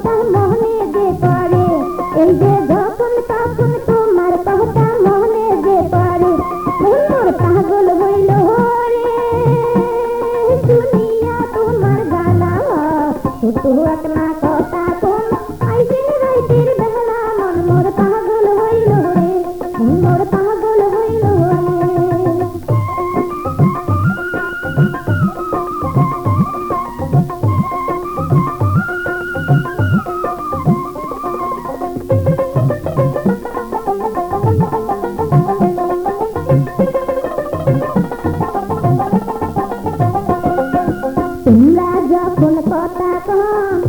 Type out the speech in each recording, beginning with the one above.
কথা মনে যে পড়ে, এই যে যখন তখন তোমার কথা মনে যে পড়ে, মন মোর পাগল হইল রে শুনিয়া তোমার গানা। শুধু একনা কথা কোন আইসে রাইতের বেলা, মন মোর পাগল হইল রে, মন মোর পাগল হইল রে। তোমরা যখন কথা কন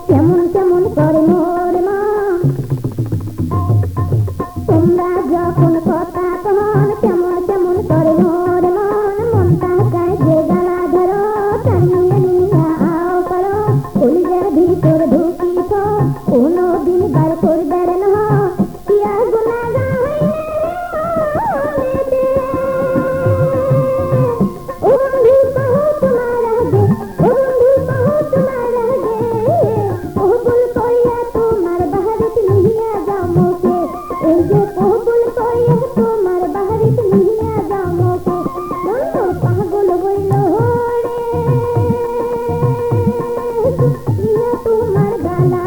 কেমন কেমন করে মোর মন, তোমরা যখন কথা কন কেমন কেমন করে মোর মন, মনটা চায় যে গালা ধরো টানিয়ে নিয়ে আও করো, কলিজার ভিতর ঢুকিছ কোনো দিন বার করবে না, কি আর গুনাহগার হইলে ও বন্ধু কহো তোমার আগে, ও বন্ধু কহো তোমার আগে, কবুল কইয়া তোমার বাহারিত নিয়া যাও মোকে, এই যে কবুল কইয়া তোমার বাহারিত নিয়া যাও মোকে, মন মোর পাগল হইল রে শুনিয়া তোমার গানা।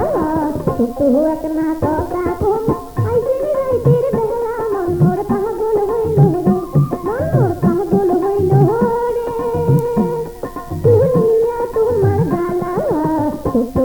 শুধু একনা কথা কোন আইসে রাইতের বেলা, মন মোর পাগল হইল রে, মন মোর পাগল হইল রে শুনিয়া তোমার গানা। শুধু